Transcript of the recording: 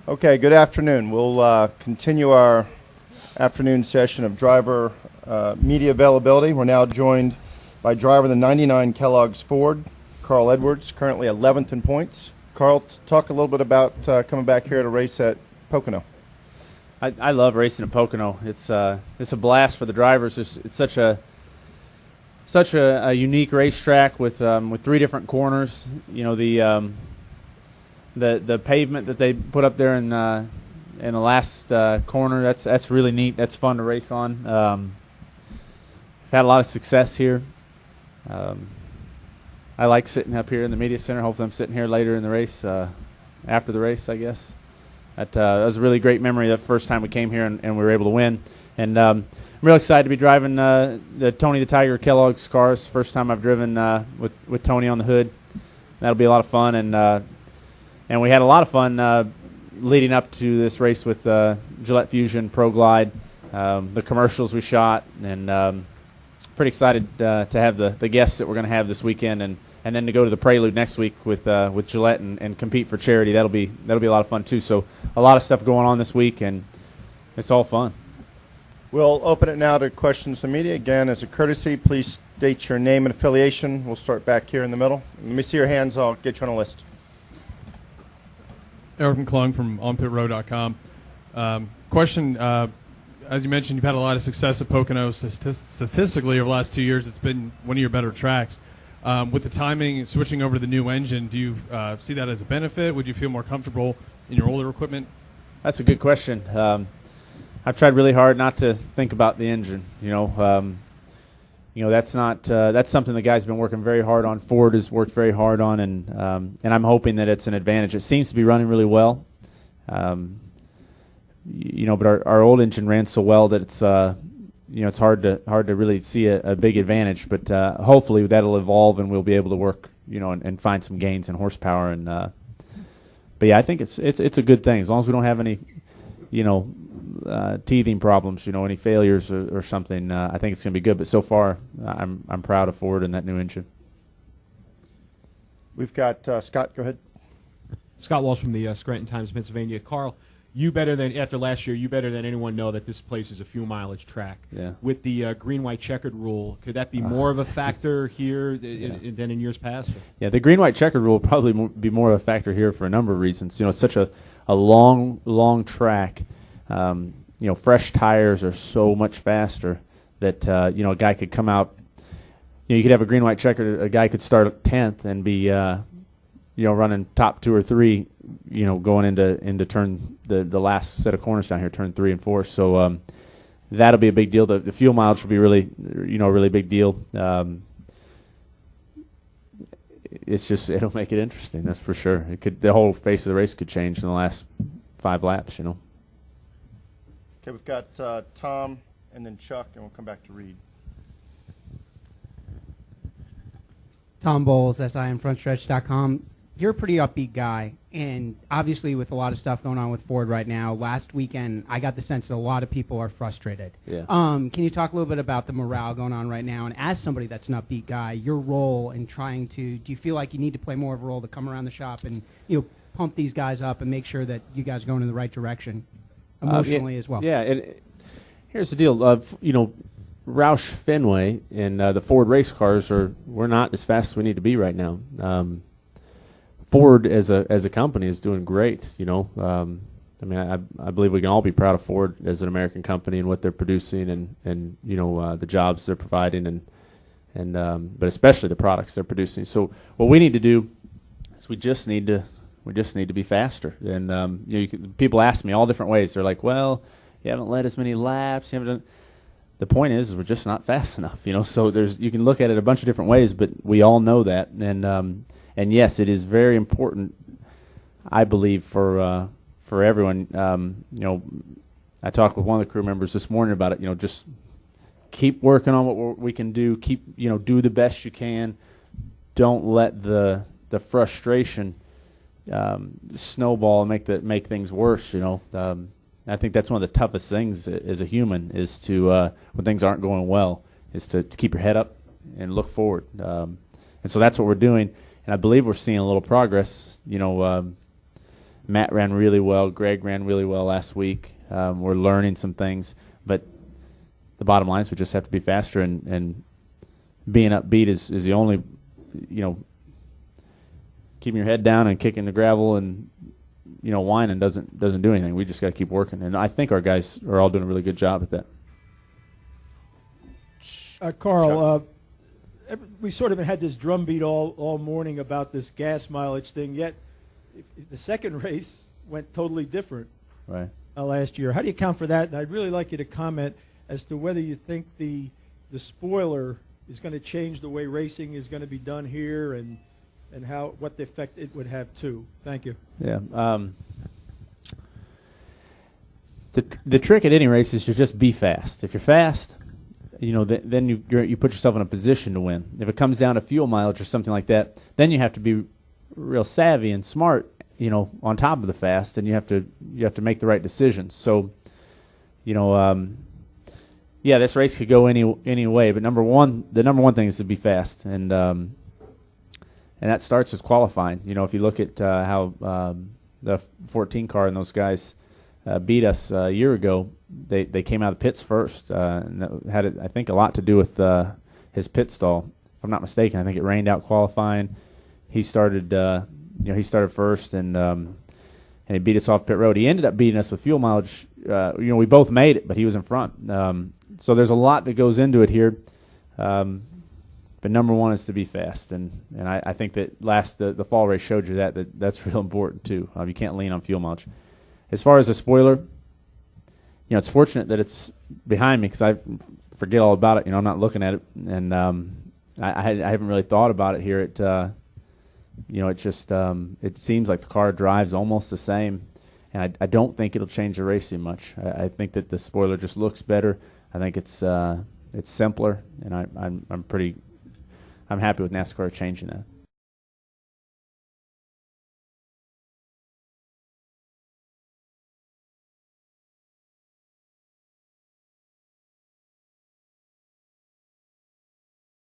Okay, good afternoon. We'll continue our afternoon session of driver media availability. We're now joined by driver of the 99 Kellogg's Ford, Carl Edwards, currently 11th in points. Carl, talk a little bit about coming back here to race at Pocono. I love racing at Pocono. It's a blast for the drivers. It's such a unique racetrack with 3 different corners. You know, the pavement that they put up there in the last corner, that's really neat. That's fun to race on. I've had a lot of success here. I like sitting up here in the media center. Hopefully I'm sitting here later in the race, after the race, I guess. That was a really great memory the first time we came here and we were able to win. And I'm real excited to be driving the Tony the Tiger Kellogg's cars. First time I've driven with Tony on the hood. That'll be a lot of fun. And we had a lot of fun leading up to this race with Gillette Fusion Pro Glide, the commercials we shot, and pretty excited to have the guests that we're going to have this weekend, and then to go to the Prelude next week with Gillette and compete for charity. That'll be a lot of fun too. So a lot of stuff going on this week, and it's all fun. We'll open it now to questions from the media. Again, as a courtesy, please state your name and affiliation. We'll start back here in the middle. Let me see your hands. I'll get you on a list. Eric McClung from onpitrow.com. Question, as you mentioned, you've had a lot of success at Pocono. Statistically, over the last 2 years, it's been one of your better tracks. With the timing, switching over to the new engine, do you see that as a benefit? Would you feel more comfortable in your older equipment? That's a good question. I've tried really hard not to think about the engine. That's something the guys have been working very hard on. Ford has worked very hard on, and I'm hoping that it's an advantage. It seems to be running really well. But our old engine ran so well that it's it's hard to really see a big advantage. But hopefully that'll evolve and we'll be able to work and find some gains in horsepower. And but yeah, I think it's a good thing as long as we don't have any teething problems, any failures or something. I think it's going to be good. But so far, I'm proud of Ford and that new engine. We've got Scott. Go ahead. Scott Walsh from the Scranton Times, Pennsylvania. Carl, after last year, you better than anyone know that this place is a fuel mileage track. Yeah. With the green-white checkered rule, could that be more of a factor here than in years past? Yeah, the green-white checkered rule will probably be more of a factor here for a number of reasons. It's such a long track. Fresh tires are so much faster that a guy could come out. You could have a green-white checker. A guy could start 10th and be running top 2 or 3. Going into turn the last set of corners down here, turn 3 and 4. So that'll be a big deal. The fuel mileage will be really a really big deal. It'll make it interesting. That's for sure. The whole face of the race could change in the last 5 laps. Okay, we've got Tom and then Chuck, and we'll come back to Reed. Tom Bowles, SIMFrontstretch.com. You're a pretty upbeat guy, and obviously with a lot of stuff going on with Ford right now, last weekend I got the sense that a lot of people are frustrated. Yeah. Can you talk a little bit about the morale going on right now, and as somebody that's an upbeat guy, your role in trying to, do you feel like you need to play more of a role to come around the shop and pump these guys up and make sure that you guys are going in the right direction emotionally as well? Yeah, here's the deal. Roush Fenway and the Ford race cars we're not as fast as we need to be right now. Ford as a company is doing great. I believe we can all be proud of Ford as an American company and what they're producing and the jobs they're providing but especially the products they're producing. So what we need to do is we just need to be faster. And people ask me all different ways. They're like, well, you haven't led as many laps. You haven't done. The point is we're just not fast enough. So you can look at it a bunch of different ways, but we all know that. And yes, it is very important, I believe, for everyone. I talked with one of the crew members this morning about it. Just keep working on what we can do. Keep do the best you can. Don't let the frustration snowball and make things worse. I think that's one of the toughest things as a human is to when things aren't going well is to keep your head up and look forward. And so that's what we're doing. And I believe we're seeing a little progress. Matt ran really well. Greg ran really well last week. We're learning some things, but the bottom line is we just have to be faster, and being upbeat is the only, keeping your head down and kicking the gravel and whining doesn't do anything. We just got to keep working, and I think our guys are all doing a really good job at that. Carl, we sort of had this drumbeat all morning about this gas mileage thing, yet the second race went totally different Right. Last year. How do you account for that? And I'd really like you to comment as to whether you think the spoiler is going to change the way racing is going to be done here, and what the effect it would have too. Thank you. Yeah. The trick at any race is to just be fast. If you're fast, then you put yourself in a position to win. If it comes down to fuel mileage or something like that, then you have to be real savvy and smart, on top of the fast, and you have to make the right decisions. So, this race could go any way, but the number one thing is to be fast, and that starts with qualifying. If you look at how the 14 car and those guys beat us a year ago, they came out of the pits first, and that had, I think, a lot to do with his pit stall. If I'm not mistaken, I think it rained out qualifying. He started first, and he beat us off pit road. He ended up beating us with fuel mileage. We both made it, but he was in front. So there's a lot that goes into it here. But number one is to be fast, and I think that the fall race showed you that's real important too. You can't lean on fuel mileage. As far as the spoiler, it's fortunate that it's behind me because I forget all about it. I'm not looking at it, and I haven't really thought about it here. It seems like the car drives almost the same, and I don't think it'll change the racing much. I think that the spoiler just looks better. I think it's simpler, and I'm happy with NASCAR changing that.